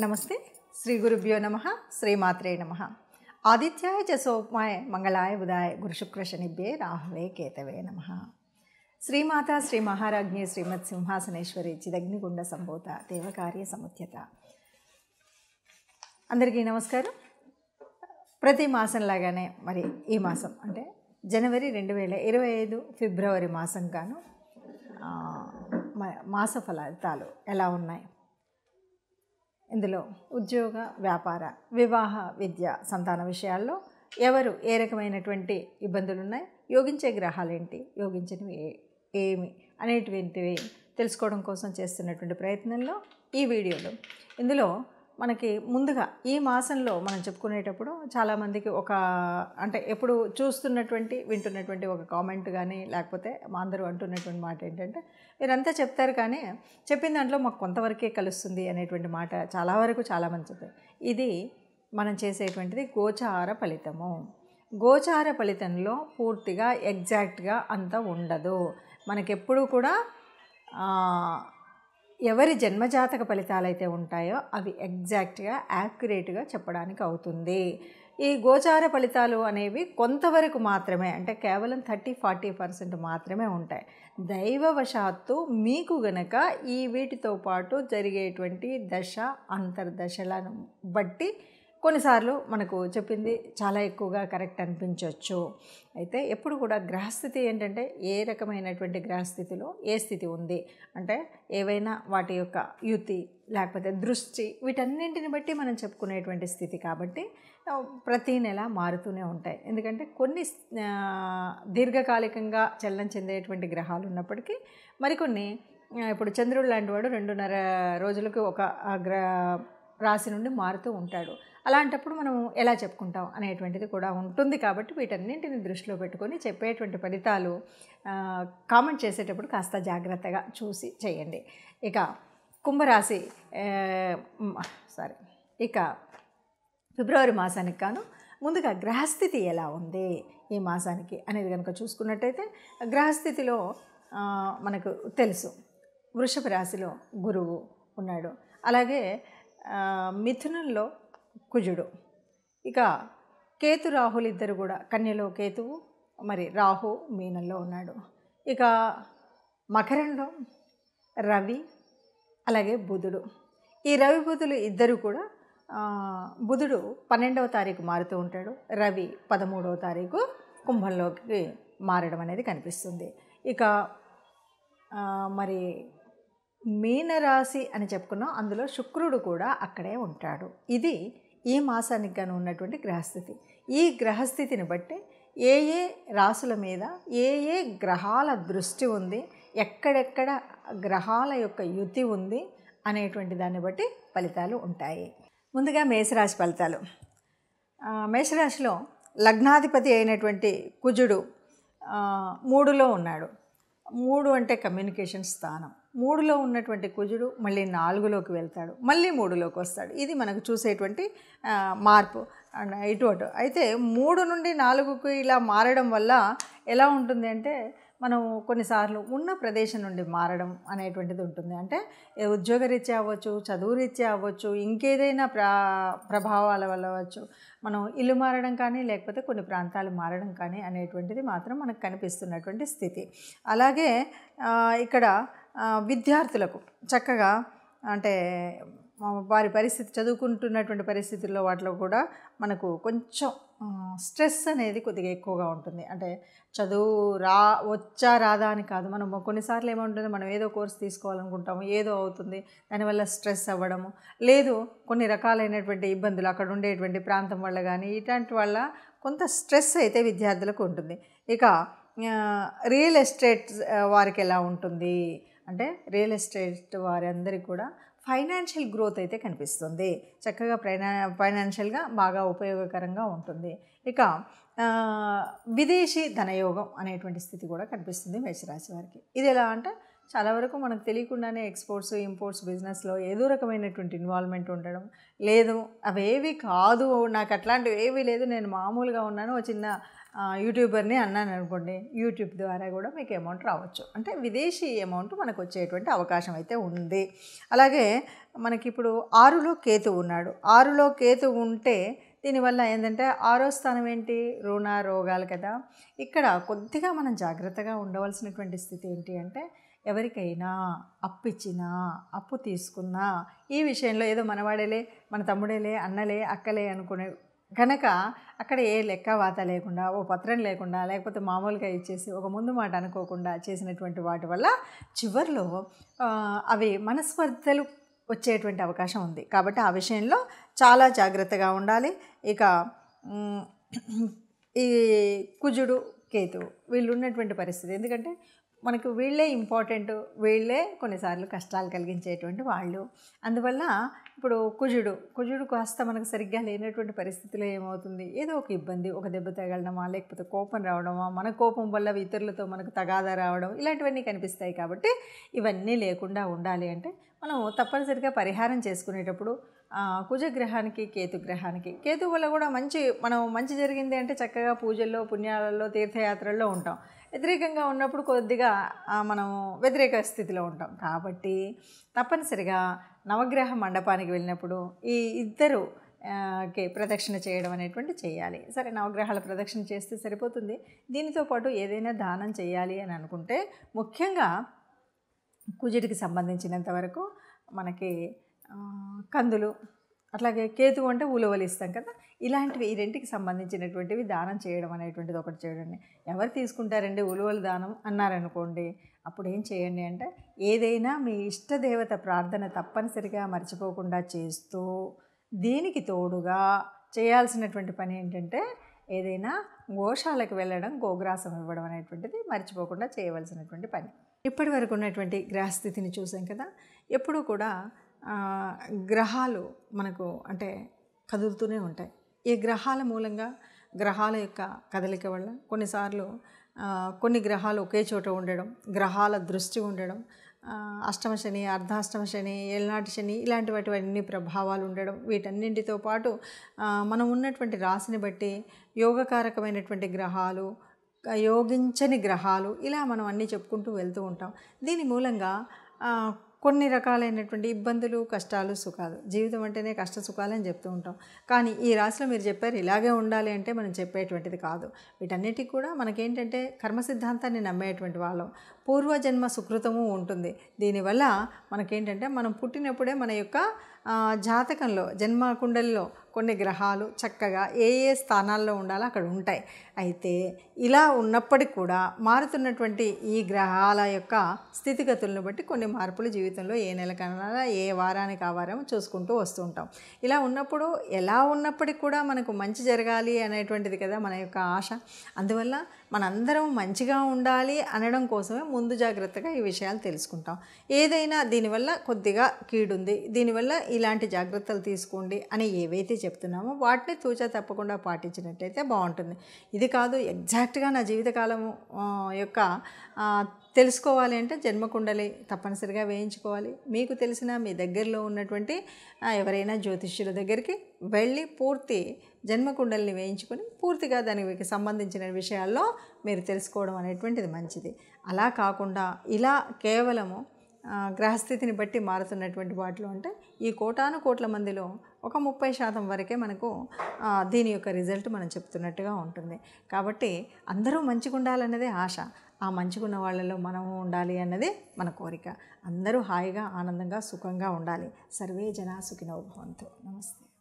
నమస్తే. శ్రీ గురుభ్యో నమః. శ్రీమాత్రే నమః. ఆదిత్యాయ చ సోమాయ మంగళాయ బుధాయ గురుశుక్ర శనిభ్యే రాహవే కేతవే నమః. శ్రీమాత శ్రీ మహారాజ్ఞి శ్రీమత్ సింహాసనేశ్వరి చిదగ్నిగుండ సంభూత దేవకార్య సముద్యత. అందరికీ నమస్కారం. ప్రతి మాసంలాగానే మరి ఈ మాసం అంటే జనవరి 2025 ఫిబ్రవరి మాసం గాను మాస ఫలితాలు ఎలా ఉన్నాయి, ఇందులో ఉద్యోగ, వ్యాపార, వివాహ, విద్య, సంతాన విషయాల్లో ఎవరు ఏ రకమైనటువంటి ఇబ్బందులు ఉన్నాయి, యోగించే గ్రహాలు ఏంటి, యోగించినవి ఏమి అనేటువంటివి తెలుసుకోవడం కోసం చేస్తున్నటువంటి ప్రయత్నంలో ఈ వీడియోలో ఇందులో మనకి ముందుగా ఈ మాసంలో మనం చెప్పుకునేటప్పుడు చాలామందికి అంటే ఎప్పుడు చూస్తున్నటువంటి వింటున్నటువంటి ఒక కామెంట్ కానీ లేకపోతే మా అందరూ అంటున్నటువంటి మాట ఏంటంటే, మీరంతా చెప్తారు కానీ చెప్పిన దాంట్లో మాకు కొంతవరకే కలుస్తుంది అనేటువంటి మాట చాలా వరకు చాలామంది చెప్పారు. ఇది మనం చేసేటువంటిది గోచార ఫలితము. గోచార ఫలితంలో పూర్తిగా ఎగ్జాక్ట్గా అంత ఉండదు. మనకెప్పుడు కూడా ఎవరి జన్మజాతక ఫలితాలు అయితే ఉంటాయో అవి ఎగ్జాక్ట్గా యాక్యురేట్గా చెప్పడానికి అవుతుంది. ఈ గోచార ఫలితాలు అనేవి కొంతవరకు మాత్రమే, అంటే కేవలం 30-40% మాత్రమే ఉంటాయి. దైవవశాత్తు మీకు గనక ఈ వీటితో పాటు జరిగేటువంటి దశ అంతర్దశలను బట్టి కొన్నిసార్లు మనకు చెప్పింది చాలా ఎక్కువగా కరెక్ట్ అనిపించవచ్చు. అయితే ఎప్పుడు కూడా గ్రహస్థితి ఏంటంటే ఏ రకమైనటువంటి గ్రహస్థితిలో ఏ స్థితి ఉంది అంటే ఏవైనా వాటి యొక్క యుతి లేకపోతే దృష్టి వీటన్నింటిని బట్టి మనం చెప్పుకునేటువంటి స్థితి కాబట్టి ప్రతీ నెల మారుతూనే ఉంటాయి. ఎందుకంటే కొన్ని దీర్ఘకాలికంగా చలనం చెందేటువంటి గ్రహాలు ఉన్నప్పటికీ మరికొన్ని ఇప్పుడు చంద్రుడు లాంటి వాడు 2.5 రోజులకు ఒక రాశి నుండి మారుతూ ఉంటాడు. అలాంటప్పుడు మనం ఎలా చెప్పుకుంటాం అనేటువంటిది కూడా ఉంటుంది. కాబట్టి వీటన్నింటిని దృష్టిలో పెట్టుకొని చెప్పేటువంటి ఫలితాలు కామెంట్ చేసేటప్పుడు కాస్త జాగ్రత్తగా చూసి చేయండి. ఇక కుంభరాశి ఇక ఫిబ్రవరి మాసానికి గాను ముందుగా గ్రహస్థితి ఎలా ఉంది ఈ మాసానికి అనేది కనుక చూసుకున్నట్టయితే, గ్రహస్థితిలో మనకు తెలుసు వృషభ రాశిలో గురువు ఉన్నాడు, అలాగే మిథునంలో కుజుడు, ఇక కేతు రాహులు ఇద్దరు కూడా కన్యలో కేతువు, మరి రాహు మీనంలో ఉన్నాడు. ఇక మకరంలో రవి, అలాగే బుధుడు. ఈ రవి బుధులు ఇద్దరు కూడా బుధుడు 12వ తారీఖు మారుతూ ఉంటాడు, రవి 13వ తారీఖు కుంభంలోకి మారడం అనేది కనిపిస్తుంది. ఇక మరి మీనరాశి అని చెప్పుకున్నాం, అందులో శుక్రుడు కూడా అక్కడే ఉంటాడు. ఇది ఈ మాసానికి గాను ఉన్నటువంటి గ్రహస్థితి. ఈ గ్రహస్థితిని బట్టి ఏ ఏ రాశుల మీద ఏ ఏ గ్రహాల దృష్టి ఉంది, ఎక్కడెక్కడ గ్రహాల యొక్క యుతి ఉంది అనేటువంటి దాన్ని బట్టి ఫలితాలు ఉంటాయి. ముందుగా మేషరాశి ఫలితాలు. మేషరాశిలో లగ్నాధిపతి అయినటువంటి కుజుడు 3లో ఉన్నాడు. 3 అంటే కమ్యూనికేషన్ స్థానం. 3లో ఉన్నటువంటి కుజుడు మళ్ళీ 4లోకి వెళ్తాడు, మళ్ళీ 3లోకి వస్తాడు. ఇది మనకు చూసేటువంటి మార్పు ఇటు అటు. అయితే 3 నుండి 4కు ఇలా మారడం వల్ల ఎలా ఉంటుంది అంటే, మనం కొన్నిసార్లు ఉన్న ప్రదేశం నుండి మారడం అనేటువంటిది ఉంటుంది. అంటే ఉద్యోగరీత్యా అవ్వచ్చు, చదువు రీత్యా అవ్వచ్చు, ఇంకేదైనా ప్రభావాల వల్ల అవ్వచ్చు, మనం ఇల్లు మారడం కానీ లేకపోతే కొన్ని ప్రాంతాలు మారడం కానీ అనేటువంటిది మాత్రం మనకు కనిపిస్తున్నటువంటి స్థితి. అలాగే ఇక్కడ విద్యార్థులకు చక్కగా అంటే వారి పరిస్థితి చదువుకుంటున్నటువంటి పరిస్థితుల్లో వాటిలో కూడా మనకు కొంచెం స్ట్రెస్ అనేది కొద్దిగా ఎక్కువగా ఉంటుంది. అంటే చదువు వచ్చా రాదా అని కాదు, మనం కొన్నిసార్లు ఏముంటుంది, మనం ఏదో కోర్స్ తీసుకోవాలనుకుంటాము, ఏదో అవుతుంది, దానివల్ల స్ట్రెస్ అవ్వడము, లేదు కొన్ని రకాలైనటువంటి ఇబ్బందులు అక్కడ ఉండేటువంటి ప్రాంతం వల్ల కానీ ఇట్లాంటి వల్ల కొంత స్ట్రెస్ అయితే విద్యార్థులకు ఉంటుంది. ఇక రియల్ ఎస్టేట్ వారికి ఎలా ఉంటుంది అంటే, రియల్ ఎస్టేట్ వారందరికీ కూడా ఫైనాన్షియల్ గ్రోత్ అయితే కనిపిస్తుంది. చక్కగా ఫైనాన్షియల్గా బాగా ఉపయోగకరంగా ఉంటుంది. ఇక విదేశీ ధనయోగం అనేటువంటి స్థితి కూడా కనిపిస్తుంది మేషరాశి వారికి. ఇది ఎలా అంటే, చాలా వరకు మనకు తెలియకుండానే ఎక్స్పోర్ట్స్ ఇంపోర్ట్స్ బిజినెస్లో ఏదో రకమైనటువంటి ఇన్వాల్వ్మెంట్ ఉండడం, లేదు అవేవి కాదు నాకు అట్లాంటివి ఏవీ లేదు, నేను మామూలుగా ఉన్నాను, చిన్న యూట్యూబర్ని అన్నాను అనుకోండి, యూట్యూబ్ ద్వారా కూడా మీకు అమౌంట్ రావచ్చు. అంటే విదేశీ అమౌంట్ మనకు వచ్చేటువంటి అవకాశం అయితే ఉంది. అలాగే మనకిప్పుడు 6లో కేతువు ఉన్నాడు. 6లో కేతువు ఉంటే దీనివల్ల ఏంటంటే 6వ స్థానం ఏంటి, రుణ రోగాలు కదా. ఇక్కడ కొద్దిగా మనం జాగ్రత్తగా ఉండవలసినటువంటి స్థితి ఏంటి అంటే, ఎవరికైనా అప్పిచ్చినా అప్పు తీసుకున్నా ఈ విషయంలో ఏదో మనవాడేలే, మన తమ్ముడేలే, అన్నలే, అక్కలే అనుకునే కనుక అక్కడ ఏ లెక్క వాత లేకుండా, ఓ పత్రం లేకుండా, లేకపోతే మామూలుగా ఇచ్చేసి ఒక ముందు మాట అనుకోకుండా చేసినటువంటి వాటి వల్ల చివర్లో అవి మనస్పర్ధలు వచ్చేటువంటి అవకాశం ఉంది. కాబట్టి ఆ విషయంలో చాలా జాగ్రత్తగా ఉండాలి. ఇక ఈ కుజుడు కేతువు వీళ్ళు ఉన్నటువంటి పరిస్థితి, ఎందుకంటే మనకు వీళ్ళే ఇంపార్టెంట్, వీళ్ళే కొన్నిసార్లు కష్టాలు కలిగించేటువంటి వాళ్ళు. అందువల్ల ఇప్పుడు కుజుడు కాస్త మనకు సరిగ్గా లేనటువంటి పరిస్థితిలో ఏమవుతుంది, ఏదో ఒక ఇబ్బంది, ఒక దెబ్బ తగలడమా, లేకపోతే కోపం రావడమా, మన కోపం వల్ల ఇతరులతో మనకు తగాదా రావడం, ఇలాంటివన్నీ కనిపిస్తాయి. కాబట్టి ఇవన్నీ లేకుండా ఉండాలి అంటే మనం తప్పనిసరిగా పరిహారం చేసుకునేటప్పుడు కుజగ్రహానికి కేతుగ్రహానికి, కేతు వల్ల కూడా మనం మంచి జరిగింది అంటే చక్కగా పూజల్లో, పుణ్యాలలో, తీర్థయాత్రల్లో ఉంటాం. వ్యతిరేకంగా ఉన్నప్పుడు కొద్దిగా మనం వ్యతిరేక స్థితిలో ఉంటాం. కాబట్టి తప్పనిసరిగా నవగ్రహ మండపానికి వెళ్ళినప్పుడు ఈ ఇద్దరు ప్రదక్షిణ చేయడం అనేటువంటి చేయాలి. సరే, నవగ్రహాల ప్రదక్షిణ చేస్తే సరిపోతుంది. దీనితో పాటు ఏదైనా దానం చేయాలి అని అనుకుంటే ముఖ్యంగా కుజుడికి సంబంధించినంత వరకు మనకి కందులు, అట్లాగే కేతువు అంటే ఉలవలు ఇస్తాం కదా, ఇలాంటివి ఈ రెంటికి సంబంధించినటువంటివి దానం చేయడం అనేటువంటిది ఒకటి చేయండి. ఎవరు తీసుకుంటారండి ఉలవలు దానం అన్నారనుకోండి, అప్పుడు ఏం చేయండి అంటే ఏదైనా మీ ఇష్టదేవత ప్రార్థన తప్పనిసరిగా మర్చిపోకుండా చేస్తూ, దీనికి తోడుగా చేయాల్సినటువంటి పని ఏంటంటే ఏదైనా గోశాలకు వెళ్ళడం, గోగ్రాసం ఇవ్వడం అనేటువంటిది మర్చిపోకుండా చేయవలసినటువంటి పని. ఇప్పటి వరకు ఉన్నటువంటి గ్రహస్థితిని చూసాం కదా. ఎప్పుడూ కూడా గ్రహాలు మనకు అంటే కదులుతూనే ఉంటాయి. ఈ గ్రహాల మూలంగా, గ్రహాల యొక్క కదలిక వల్ల కొన్నిసార్లు కొన్ని గ్రహాలు ఒకే చోట ఉండడం, గ్రహాల దృష్టి ఉండడం, అష్టమ శని, అర్ధాష్టమ శని, ఏళ్ళనాటి శని, ఇలాంటి వాటివన్నీ ప్రభావాలు ఉండడం, వీటన్నింటితో పాటు మనం ఉన్నటువంటి రాశిని బట్టి యోగకారకమైనటువంటి గ్రహాలు, యోగించని గ్రహాలు, ఇలా మనం అన్నీ చెప్పుకుంటూ వెళ్తూ ఉంటాం. దీని మూలంగా కొన్ని రకాలైనటువంటి ఇబ్బందులు, కష్టాలు, సుఖాలు, జీవితం అంటేనే కష్ట సుఖాలు అని చెప్తూ ఉంటాం. కానీ ఈ రాశిలో మీరు చెప్పారు ఇలాగే ఉండాలి అంటే మనం చెప్పేటువంటిది కాదు. వీటన్నిటికి కూడా మనకేంటంటే కర్మ సిద్ధాంతాన్ని నమ్మేటువంటి వాళ్ళం, పూర్వజన్మ సుకృతము ఉంటుంది. దీనివల్ల మనకేంటంటే మనం పుట్టినప్పుడే మన యొక్క జాతకంలో, జన్మ కుండలిలో కొన్ని గ్రహాలు చక్కగా ఏ ఏ స్థానాల్లో ఉండాలో అక్కడ ఉంటాయి. అయితే ఇలా ఉన్నప్పటికీ కూడా మారుతున్నటువంటి ఈ గ్రహాల యొక్క స్థితిగతులను బట్టి కొన్ని మార్పులు జీవితంలో ఏ నెలకన్నా, ఏ వారానికి ఆ వారం చూసుకుంటూ వస్తూ ఉంటాం. ఇలా ఉన్నప్పుడు ఎలా ఉన్నప్పటికీ కూడా మనకు మంచి జరగాలి అనేటువంటిది కదా మన యొక్క ఆశ. అందువల్ల మనందరం మంచిగా ఉండాలి అనడం కోసమే ముందు జాగ్రత్తగా ఈ విషయాలు తెలుసుకుంటాం. ఏదైనా దీనివల్ల కొద్దిగా కీడుంది, దీనివల్ల ఇలాంటి జాగ్రత్తలు తీసుకోండి అని ఏవైతే చెప్తున్నామో వాటిని తూచా తప్పకుండా పాటించినట్టయితే బాగుంటుంది. ఇది కాదు ఎగ్జాక్ట్గా నా జీవితకాలం యొక్క తెలుసుకోవాలి అంటే జన్మకుండలి తప్పనిసరిగా వేయించుకోవాలి. మీకు తెలిసిన మీ దగ్గరలో ఉన్నటువంటి ఎవరైనా జ్యోతిష్యుల దగ్గరికి వెళ్ళి పూర్తి జన్మకుండలిని వేయించుకొని పూర్తిగా దానికి సంబంధించిన విషయాల్లో మీరు తెలుసుకోవడం అనేటువంటిది మంచిది. అలా కాకుండా ఇలా కేవలము గ్రహస్థితిని బట్టి మారుతున్నటువంటి వాటిలో అంటే ఈ కోటాను కోట్ల మందిలో ఒక 30% వరకే మనకు దీని యొక్క రిజల్ట్ మనం చెప్తున్నట్టుగా ఉంటుంది. కాబట్టి అందరూ మంచిగా ఉండాలన్నదే ఆశ. ఆ మంచిగా ఉన్న వాళ్ళలో మనము ఉండాలి అన్నదే మన కోరిక. అందరూ హాయిగా, ఆనందంగా, సుఖంగా ఉండాలి. సర్వే జనా సుఖినో భవంతు. నమస్తే.